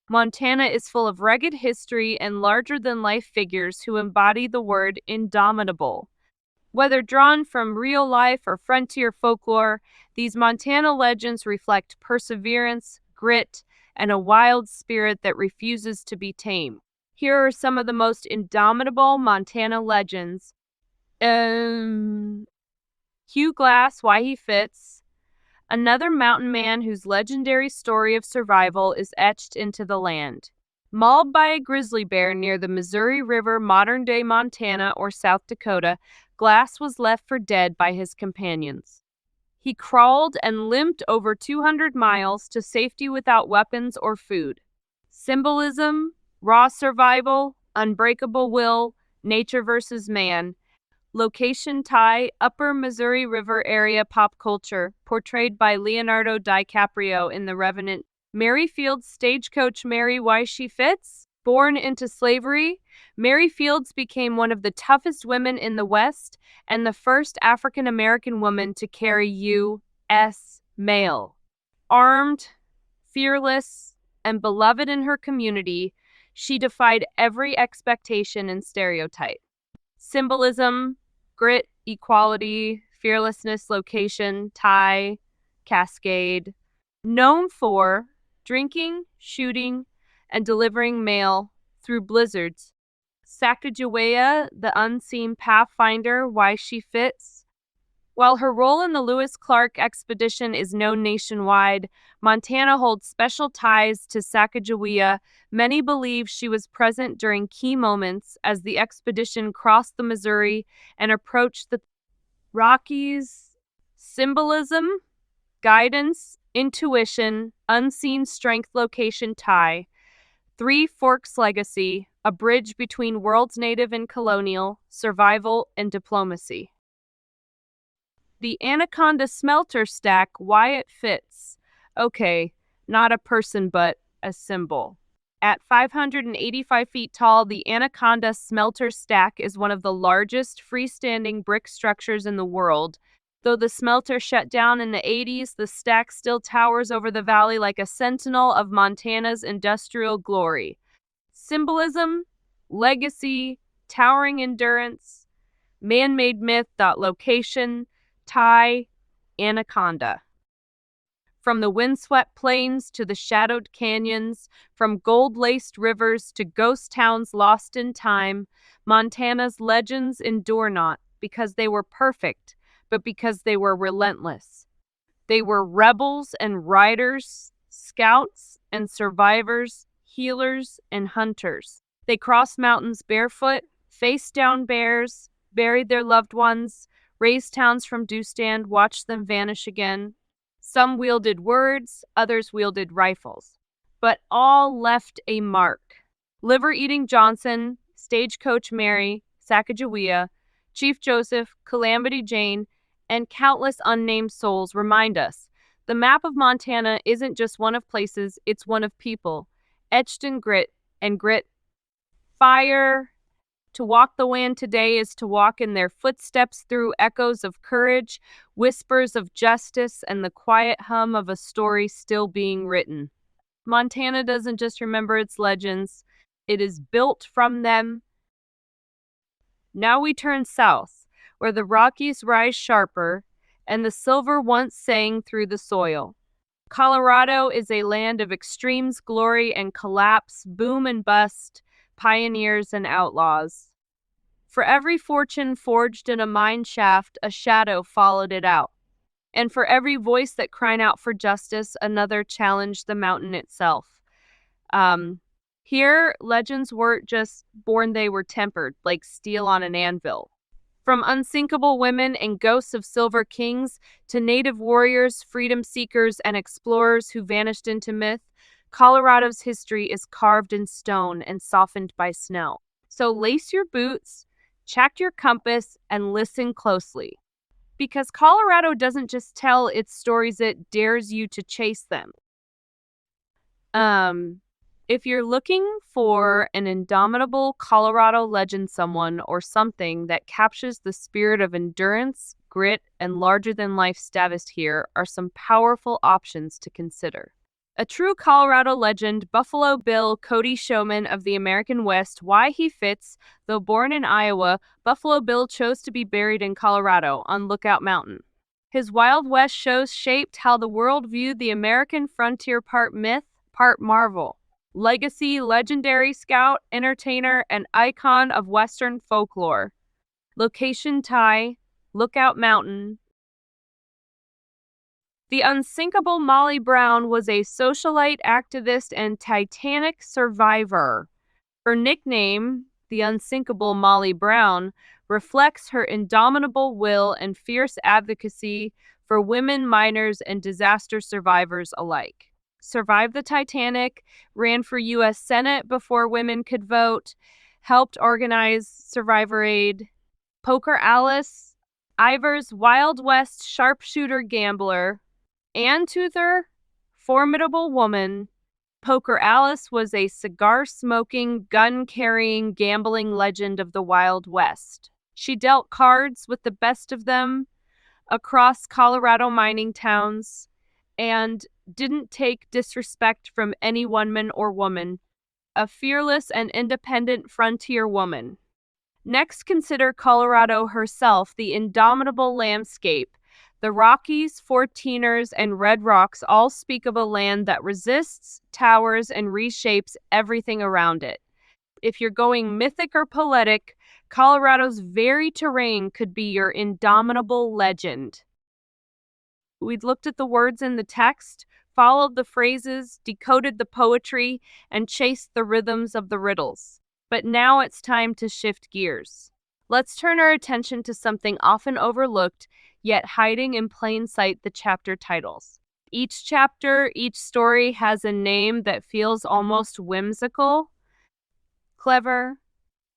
Montana is full of rugged history and larger-than-life figures who embody the word indomitable. Whether drawn from real life or frontier folklore, these Montana legends reflect perseverance, grit, and a wild spirit that refuses to be tamed. Here are some of the most indomitable Montana legends. Hugh Glass, Why He Fits. Another mountain man whose legendary story of survival is etched into the land. Mauled by a grizzly bear near the Missouri River, modern-day Montana or South Dakota, Glass was left for dead by his companions. He crawled and limped over 200 miles to safety without weapons or food. Symbolism, raw survival, unbreakable will, nature versus man. Location tie, Upper Missouri River area pop culture, portrayed by Leonardo DiCaprio in The Revenant. Mary Fields' Stagecoach Mary, Why She Fits. Born into slavery, Mary Fields became one of the toughest women in the West and the first African-American woman to carry U.S. mail. Armed, fearless, and beloved in her community, she defied every expectation and stereotype. Symbolism, grit, equality, fearlessness, location, tie, cascade. Known for drinking, shooting, and delivering mail through blizzards. Sacagawea, the unseen pathfinder, Why She Fits. While her role in the Lewis Clark expedition is known nationwide, Montana holds special ties to Sacagawea. Many believe she was present during key moments as the expedition crossed the Missouri and approached the Rockies. Symbolism, guidance, intuition, unseen strength, location, tie. Three Forks legacy, a bridge between world's native and colonial, survival, and diplomacy. The Anaconda Smelter Stack, Why It Fits. Okay, not a person, but a symbol. At 585 feet tall, the Anaconda Smelter Stack is one of the largest freestanding brick structures in the world. Though the smelter shut down in the 80s, the stack still towers over the valley like a sentinel of Montana's industrial glory. Symbolism, legacy, towering endurance, man-made myth. Location, tie, anaconda. From the windswept plains to the shadowed canyons, from gold-laced rivers to ghost towns lost in time, Montana's legends endure not because they were perfect, but because they were relentless. They were rebels and riders, scouts and survivors, healers and hunters. They crossed mountains barefoot, faced down bears, buried their loved ones, raised towns from dew stand, watched them vanish again. Some wielded words, others wielded rifles, but all left a mark. Liver-eating Johnson, Stagecoach Mary, Sacagawea, Chief Joseph, Calamity Jane, and countless unnamed souls remind us the map of Montana isn't just one of places, it's one of people, etched in grit and grit. Fire. To walk the land today is to walk in their footsteps through echoes of courage, whispers of justice, and the quiet hum of a story still being written. Montana doesn't just remember its legends, it is built from them. Now we turn south, where the Rockies rise sharper, and the silver once sang through the soil. Colorado is a land of extremes, glory and collapse, boom and bust, pioneers and outlaws. For every fortune forged in a mine shaft, a shadow followed it out. And for every voice that cried out for justice, another challenged the mountain itself. Here, legends weren't just born, they were tempered, like steel on an anvil. From unsinkable women and ghosts of silver kings to native warriors, freedom seekers, and explorers who vanished into myth, Colorado's history is carved in stone and softened by snow. So lace your boots, check your compass, and listen closely. Because Colorado doesn't just tell its stories, it dares you to chase them. If you're looking for an indomitable Colorado legend, someone or something that captures the spirit of endurance, grit, and larger-than-life status, here are some powerful options to consider. A true Colorado legend, Buffalo Bill Cody Showman of the American West, why he fits. Though born in Iowa, Buffalo Bill chose to be buried in Colorado on Lookout Mountain. His Wild West shows shaped how the world viewed the American frontier, part myth, part marvel. Legacy, legendary scout, entertainer, and icon of Western folklore. Location tie, Lookout Mountain. The unsinkable Molly Brown was a socialite, activist, and Titanic survivor. Her nickname, the unsinkable Molly Brown, reflects her indomitable will and fierce advocacy for women, miners, and disaster survivors alike. Survived the Titanic, ran for U.S. Senate before women could vote, helped organize Survivor Aid. Poker Alice, Ivor's Wild West sharpshooter gambler. Ann Toother, formidable woman. Poker Alice was a cigar-smoking, gun-carrying, gambling legend of the Wild West. She dealt cards with the best of them across Colorado mining towns and didn't take disrespect from any one man or woman. A fearless and independent frontier woman. Next, consider Colorado herself, the indomitable landscape. The Rockies, 14ers, and Red Rocks all speak of a land that resists, towers, and reshapes everything around it. If you're going mythic or poetic, Colorado's very terrain could be your indomitable legend. We'd looked at the words in the text, followed the phrases, decoded the poetry, and chased the rhythms of the riddles. But now it's time to shift gears. Let's turn our attention to something often overlooked, yet hiding in plain sight: the chapter titles. Each chapter, each story has a name that feels almost whimsical, clever.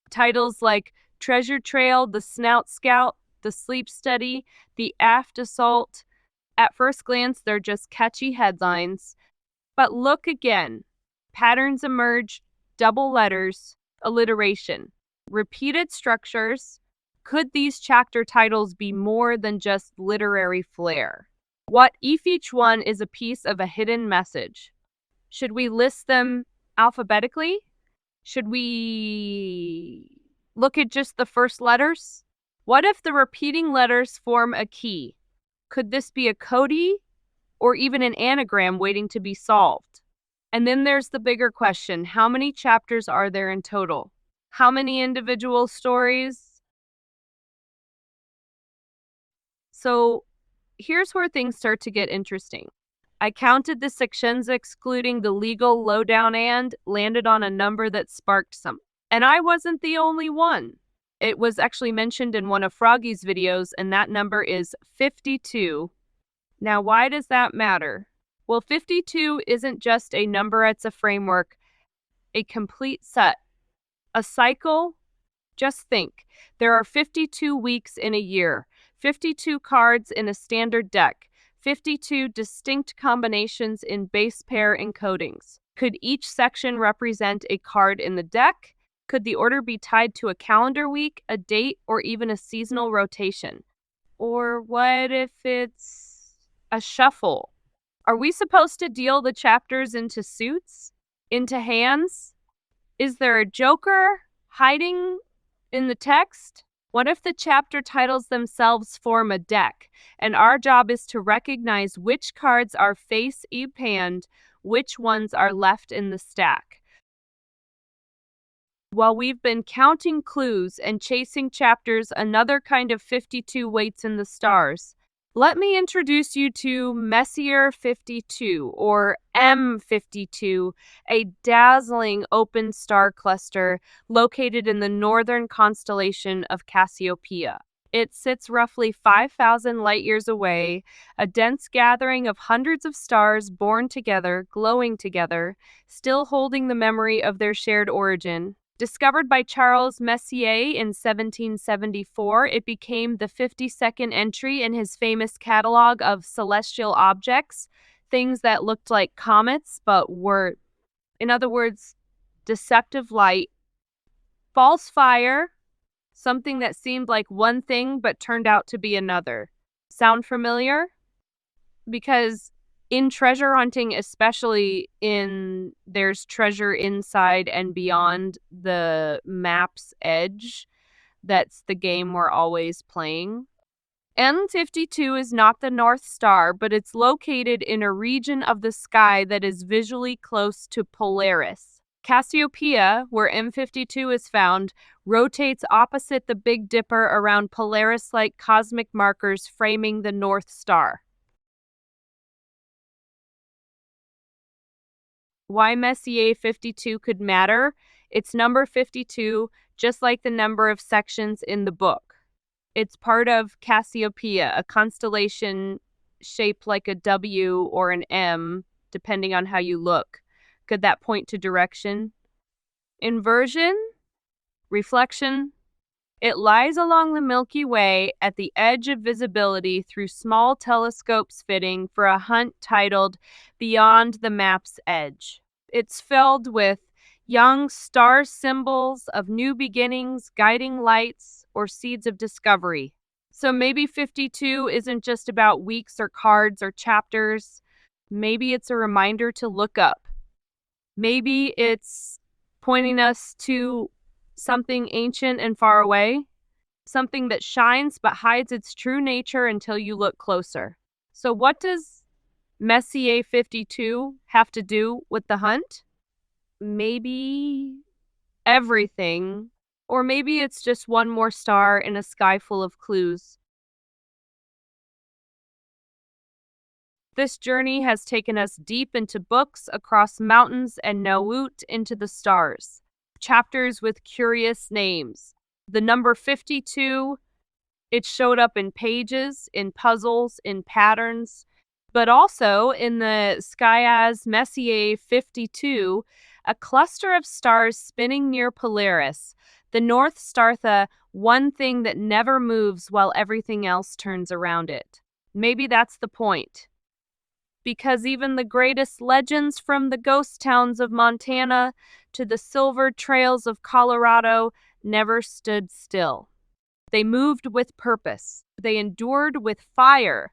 Titles like Treasure Trail, The Snout Scout, The Sleep Study, The Aft Assault. At first glance, they're just catchy headlines. But look again. Patterns emerge, double letters, alliteration, repeated structures. Could these chapter titles be more than just literary flair? What if each one is a piece of a hidden message? Should we list them alphabetically? Should we look at just the first letters? What if the repeating letters form a key? Could this be a code or even an anagram waiting to be solved? And then there's the bigger question: how many chapters are there in total? How many individual stories? So here's where things start to get interesting. I counted the sections excluding the legal lowdown and landed on a number that sparked some. And I wasn't the only one. It was actually mentioned in one of Froggy's videos, and that number is 52. Now, why does that matter? Well, 52 isn't just a number, it's a framework, a complete set, a cycle. Just think, there are 52 weeks in a year, 52 cards in a standard deck, 52 distinct combinations in base pair encodings. Could each section represent a card in the deck? Could the order be tied to a calendar week, a date, or even a seasonal rotation? Or what if it's a shuffle? Are we supposed to deal the chapters into suits? Into hands? Is there a joker hiding in the text? What if the chapter titles themselves form a deck, and our job is to recognize which cards are face up hand, which ones are left in the stack? While we've been counting clues and chasing chapters, another kind of 52 waits in the stars. Let me introduce you to Messier 52, or M52, a dazzling open star cluster located in the northern constellation of Cassiopeia. It sits roughly 5,000 light-years away, a dense gathering of hundreds of stars born together, glowing together, still holding the memory of their shared origin. Discovered by Charles Messier in 1774, it became the 52nd entry in his famous catalog of celestial objects, things that looked like comets but were, in other words, deceptive light. False fire, something that seemed like one thing but turned out to be another. Sound familiar? Because In treasure hunting, especially in there's treasure inside and beyond the map's edge. That's the game we're always playing. M52 is not the North Star, but it's located in a region of the sky that is visually close to Polaris. Cassiopeia, where M52 is found, rotates opposite the Big Dipper around Polaris-like cosmic markers framing the North Star. Why Messier 52 could matter? It's number 52, just like the number of sections in the book. It's part of Cassiopeia, a constellation shaped like a W or an M, depending on how you look. Could that point to direction? Inversion? Reflection? It lies along the Milky Way at the edge of visibility through small telescopes fitting for a hunt titled Beyond the Map's Edge. It's filled with young star symbols of new beginnings, guiding lights, or seeds of discovery. So maybe 52 isn't just about weeks or cards or chapters. Maybe it's a reminder to look up. Maybe it's pointing us to something ancient and far away, something that shines but hides its true nature until you look closer. So what does Messier 52 have to do with the hunt? Maybe everything, or maybe it's just one more star in a sky full of clues. This journey has taken us deep into books, across mountains, and Noot into the stars. Chapters with curious names. The number 52, it showed up in pages, in puzzles, in patterns, but also in the Skyaz Messier 52, a cluster of stars spinning near Polaris, the North Star, the one thing that never moves while everything else turns around it. Maybe that's the point. Because even the greatest legends, from the ghost towns of Montana to the silver trails of Colorado, never stood still. They moved with purpose. They endured with fire.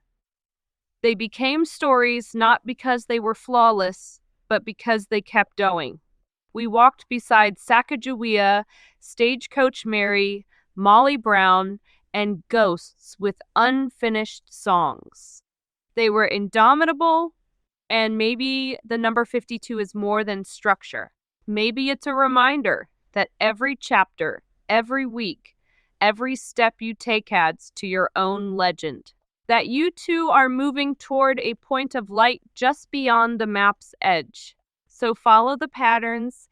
They became stories not because they were flawless, but because they kept going. We walked beside Sacagawea, Stagecoach Mary, Molly Brown, and ghosts with unfinished songs. They were indomitable, and maybe the number 52 is more than structure. Maybe it's a reminder that every chapter, every week, every step you take adds to your own legend. That you too are moving toward a point of light just beyond the map's edge. So follow the patterns,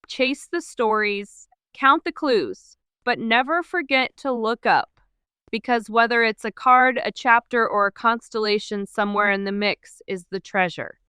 chase the stories, count the clues, but never forget to look up. Because whether it's a card, a chapter, or a constellation, somewhere in the mix is the treasure.